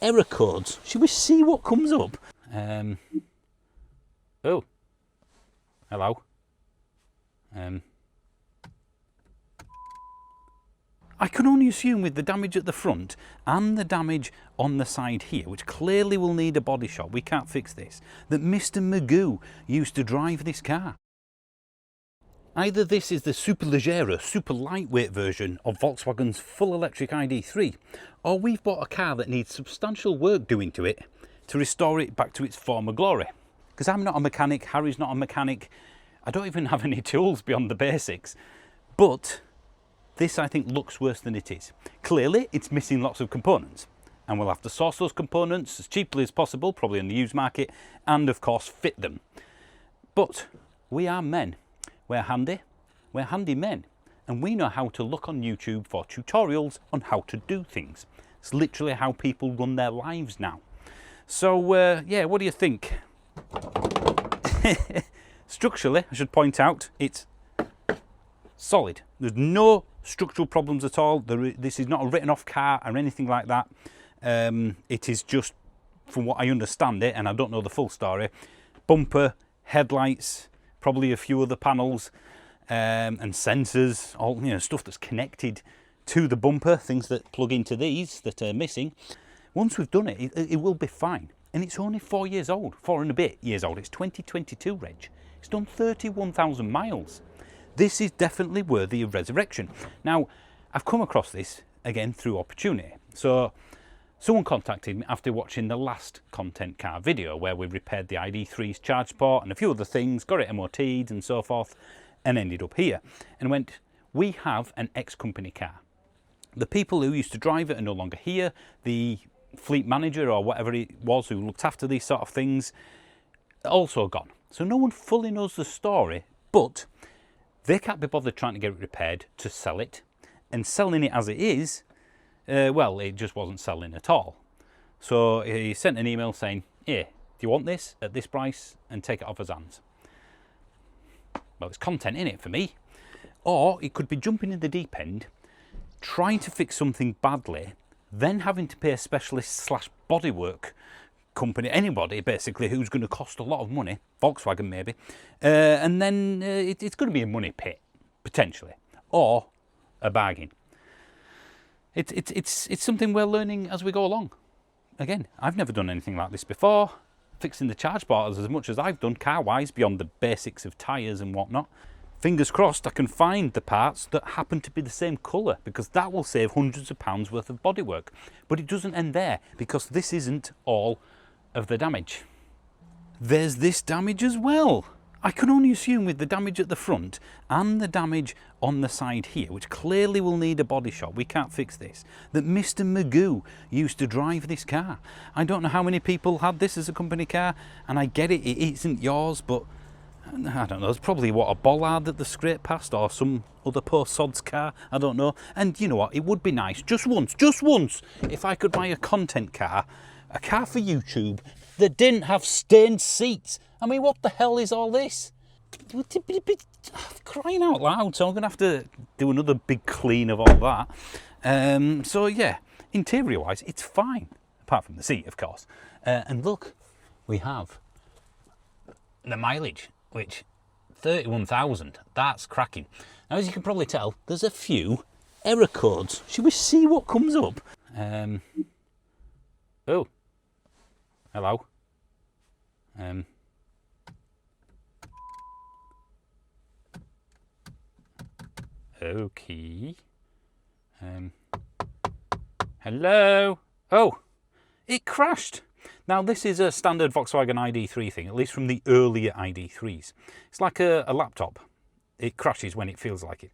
error codes. Should we see what comes up? Oh, hello. I can only assume with the damage at the front and the damage on the side here, which clearly will need a body shop, we can't fix this, that Mr. Magoo used to drive this car. Either this is the superleggera, super lightweight version of Volkswagen's full electric ID.3, or we've bought a car that needs substantial work doing to it to restore it back to its former glory. Because I'm not a mechanic, Harry's not a mechanic, I don't even have any tools beyond the basics, but this I think looks worse than it is. Clearly it's missing lots of components, and we'll have to source those components as cheaply as possible, probably in the used market, and of course fit them. But we are men. We're handy men, and we know how to look on YouTube for tutorials on how to do things. It's literally how people run their lives now. So yeah, what do you think? Structurally, I should point out, it's solid. There's no structural problems at all. This is not a written off car or anything like that. It is just, from what I understand it, and I don't know the full story, bumper, headlights, probably a few other panels, and sensors, all, you know, stuff that's connected to the bumper, things that plug into these that are missing. Once we've done it, it will be fine. And it's only 4 years old, 4 and a bit years old. It's 2022 reg. It's done 31,000 miles. This is definitely worthy of resurrection. Now, I've come across this again through opportunity. So someone contacted me after watching the last content car video where we repaired the ID.3's charge port and a few other things, got it MOT'd and so forth, and ended up here. And went, we have an ex-company car. The people who used to drive it are no longer here. The fleet manager or whatever it was who looked after these sort of things, also gone. So no one fully knows the story, but they can't be bothered trying to get it repaired to sell it. And selling it as it is, well, it just wasn't selling at all. So he sent an email saying, here, do you want this at this price, and take it off his hands? Well, there's content in it for me. Or it could be jumping in the deep end, trying to fix something badly, then having to pay a specialist / bodywork company, anybody basically, who's going to cost a lot of money, Volkswagen maybe, and then it's going to be a money pit, potentially, or a bargain. It's something we're learning as we go along. Again, I've never done anything like this before, fixing the charge ports as much as I've done car-wise, beyond the basics of tyres and whatnot. Fingers crossed I can find the parts that happen to be the same colour, because that will save hundreds of pounds worth of bodywork. But it doesn't end there, because this isn't all of the damage. There's this damage as well. I can only assume with the damage at the front and the damage on the side here, which clearly will need a body shop, we can't fix this, that Mr. Magoo used to drive this car. I don't know how many people had this as a company car, and I get it, it isn't yours, but I don't know, it's probably what, a bollard that the scrape past, or some other poor sod's car, I don't know. And you know what, it would be nice, just once, if I could buy a content car, a car for YouTube, that didn't have stained seats. I mean, what the hell is all this? Crying out loud, so I'm going to have to do another big clean of all that. So yeah, interior-wise, it's fine, apart from the seat, of course. And look, we have the mileage, which 31,000, that's cracking. Now, as you can probably tell, there's a few error codes. Should we see what comes up? Oh, hello. Okay. Hello. Oh, it crashed. Now, this is a standard Volkswagen ID.3 thing, at least from the earlier ID.3s. It's like a laptop. It crashes when it feels like it.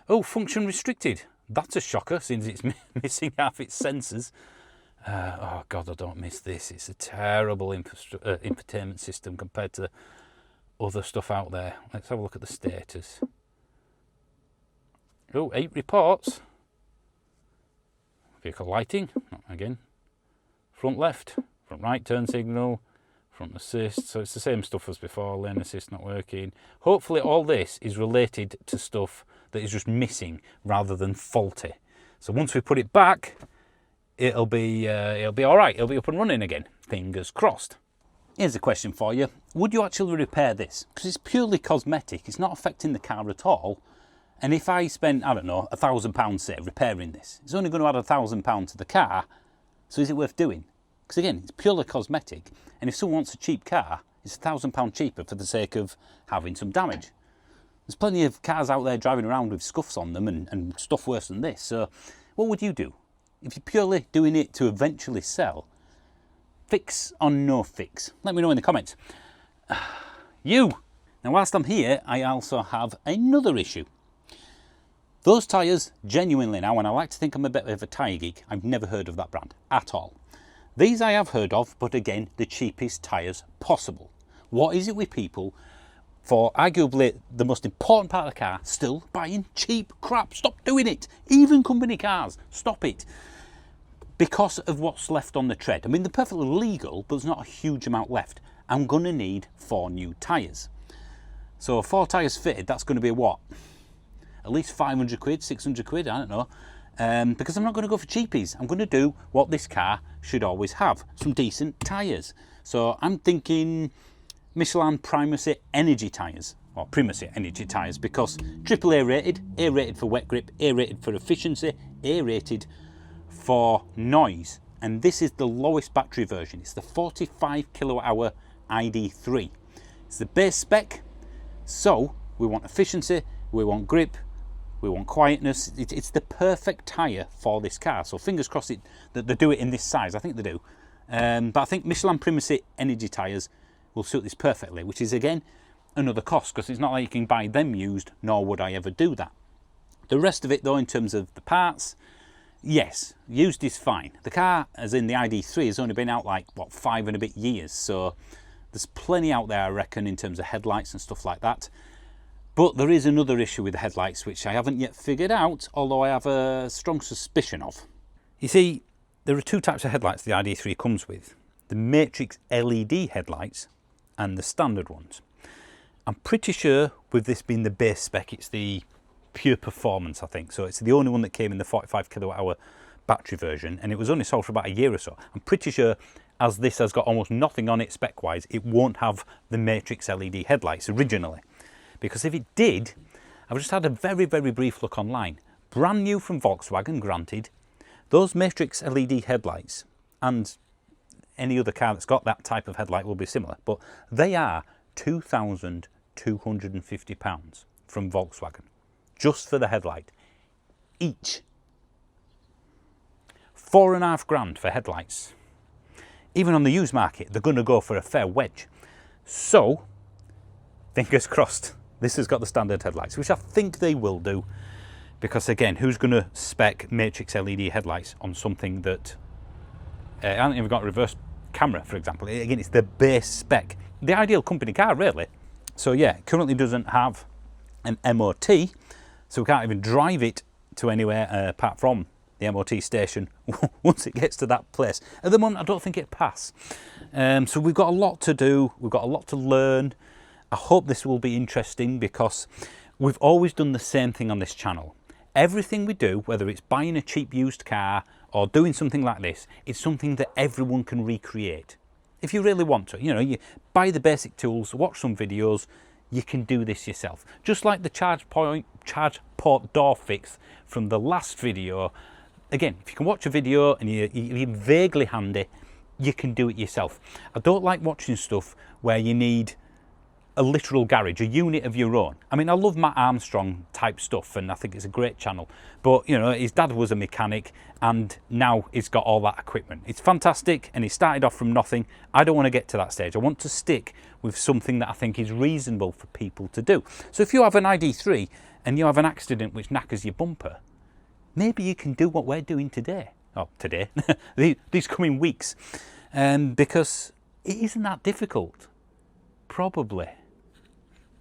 Oh, function restricted. That's a shocker, since it's missing half its sensors. Oh God, I don't miss this. It's a terrible infotainment system compared to other stuff out there. Let's have a look at the status. Oh, 8 reports. Vehicle lighting, again. Front left, front right turn signal, front assist. So it's the same stuff as before, lane assist not working. Hopefully all this is related to stuff that is just missing rather than faulty. So once we put it back, it'll be all right. It'll be up and running again. Fingers crossed. Here's a question for you. Would you actually repair this? Because it's purely cosmetic. It's not affecting the car at all. And if I spent, I don't know, £1,000, say, repairing this, it's only going to add £1,000 to the car. So is it worth doing? Because again, it's purely cosmetic. And if someone wants a cheap car, it's £1,000 cheaper for the sake of having some damage. There's plenty of cars out there driving around with scuffs on them and stuff worse than this. So what would you do? If you're purely doing it to eventually sell, fix or no fix? Let me know in the comments. Now whilst I'm here, I also have another issue. Those tyres, genuinely now, and I like to think I'm a bit of a tyre geek, I've never heard of that brand at all. These I have heard of, but again, the cheapest tyres possible. What is it with people, for arguably the most important part of the car, still buying cheap crap? Stop doing it. Even company cars, stop it. Because of what's left on the tread. I mean, they're perfectly legal, but there's not a huge amount left. I'm going to need 4 new tyres. So 4 tyres fitted, that's going to be what? At least 500 quid, 600 quid, I don't know. Because I'm not going to go for cheapies. I'm going to do what this car should always have, some decent tyres. So I'm thinking Michelin Primacy Energy tyres, or Primacy Energy tyres, because AAA rated, A rated for wet grip, A rated for efficiency, A rated for noise. And this is the lowest battery version. It's the 45 kilowatt hour ID.3. It's the base spec. So we want efficiency, we want grip, we want quietness. It's the perfect tyre for this car. So fingers crossed that they do it in this size. I think they do. But I think Michelin Primacy Energy tyres will suit this perfectly, which is again another cost, because it's not like you can buy them used, nor would I ever do that. The rest of it though, in terms of the parts, yes, used is fine. The car, as in the ID.3, has only been out like, what, 5 and a bit years. So there's plenty out there, I reckon, in terms of headlights and stuff like that. But there is another issue with the headlights, which I haven't yet figured out, although I have a strong suspicion of. You see, there are 2 types of headlights the ID.3 comes with. The Matrix LED headlights and the standard ones. I'm pretty sure with this being the base spec, it's the pure performance, I think. So it's the only one that came in the 45 kilowatt hour battery version, and it was only sold for about a year or so. I'm pretty sure, as this has got almost nothing on it spec-wise, it won't have the Matrix LED headlights originally. Because if it did, I've just had a very, very brief look online. Brand new from Volkswagen, granted. Those Matrix LED headlights, and any other car that's got that type of headlight will be similar, but they are £2,250 from Volkswagen, just for the headlight, each. 4.5 grand for headlights. Even on the used market, they're going to go for a fair wedge. So, fingers crossed, this has got the standard headlights, which I think they will do, because again, who's going to spec Matrix LED headlights on something that hasn't even got a reverse camera, for example? Again, it's the base spec, the ideal company car, really. So yeah, it currently doesn't have an MOT, so we can't even drive it to anywhere apart from the MOT station once it gets to that place. At the moment, I don't think it'll pass. So we've got a lot to do, we've got a lot to learn. I hope this will be interesting, because we've always done the same thing on this channel. Everything we do, whether it's buying a cheap used car or doing something like this, it's something that everyone can recreate. If you really want to, you buy the basic tools, watch some videos, you can do this yourself. Just like the charge port door fix from the last video. Again, if you can watch a video and you're vaguely handy, you can do it yourself. I don't like watching stuff where you need a literal garage, a unit of your own. I mean, I love Matt Armstrong type stuff, and I think it's a great channel. But, his dad was a mechanic, and now he's got all that equipment. It's fantastic, and he started off from nothing. I don't want to get to that stage. I want to stick with something that I think is reasonable for people to do. So if you have an ID.3 and you have an accident which knackers your bumper, maybe you can do what we're doing today. Oh, today, these coming weeks. Because it isn't that difficult, probably.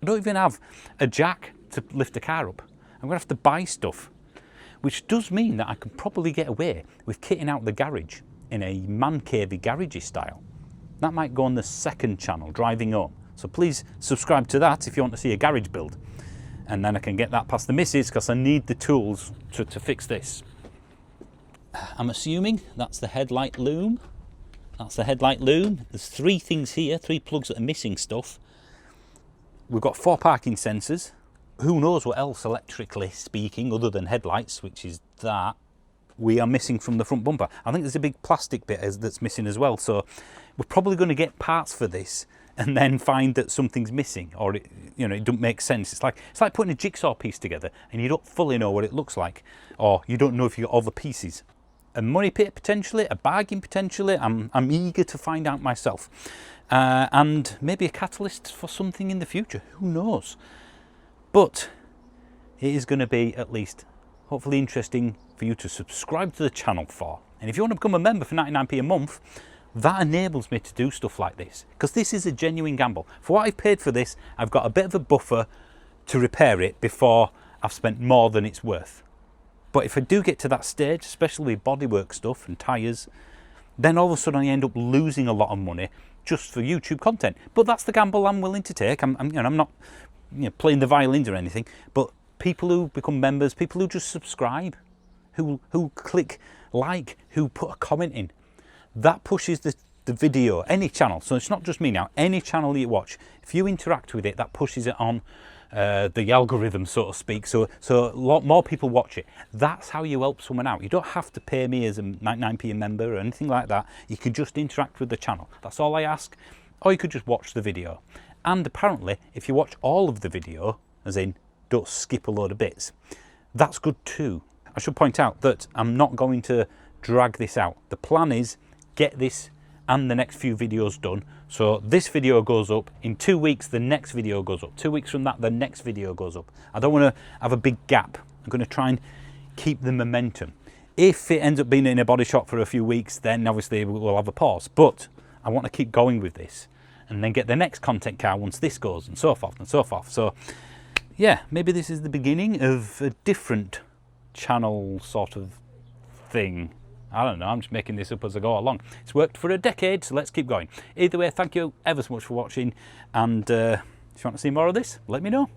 I don't even have a jack to lift the car up. I'm going to have to buy stuff, which does mean that I can probably get away with kitting out the garage in a man cavey garagey style. That might go on the second channel, Driving Home. So please subscribe to that if you want to see a garage build. And then I can get that past the missus, because I need the tools to fix this. I'm assuming that's the headlight loom. That's the headlight loom. There's 3 things here, 3 plugs that are missing stuff. We've got 4 parking sensors. Who knows what else, electrically speaking, other than headlights, which is that, we are missing from the front bumper. I think there's a big plastic bit that's missing as well. So we're probably going to get parts for this and then find that something's missing, or it, you know, it doesn't make sense. It's like putting a jigsaw piece together and you don't fully know what it looks like, or you don't know if you got all the pieces. A money pit potentially, a bargain potentially. I'm eager to find out myself, and maybe a catalyst for something in the future. Who knows? But it is going to be at least hopefully interesting for you to subscribe to the channel for. And if you want to become a member for 99p a month, that enables me to do stuff like this, because this is a genuine gamble. For what I've paid for this, I've got a bit of a buffer to repair it before I've spent more than it's worth. But if I do get to that stage, especially with bodywork stuff and tyres, then all of a sudden I end up losing a lot of money just for YouTube content. But that's the gamble I'm willing to take. I'm not, you know, playing the violins or anything, but people who become members, people who just subscribe, who click like, who put a comment in, that pushes the video, any channel. So it's not just me now, any channel you watch, if you interact with it, that pushes it on the algorithm, so to speak, so a lot more people watch it. That's how you help someone out. You don't have to pay me as a 99p member or anything like that. You could just interact with the channel. That's all I ask. Or you could just watch the video. And apparently, if you watch all of the video, as in don't skip a load of bits, that's good too. I should point out that I'm not going to drag this out. The plan is get this and the next few videos done. So this video goes up in 2 weeks, the next video goes up. 2 weeks from that, the next video goes up. I don't want to have a big gap. I'm going to try and keep the momentum. If it ends up being in a body shop for a few weeks, then obviously we'll have a pause. But I want to keep going with this and then get the next content car once this goes, and so forth and so forth. So yeah, maybe this is the beginning of a different channel sort of thing. I don't know, I'm just making this up as I go along. It's worked for a decade, so let's keep going. Either way, thank you ever so much for watching, and if you want to see more of this, let me know.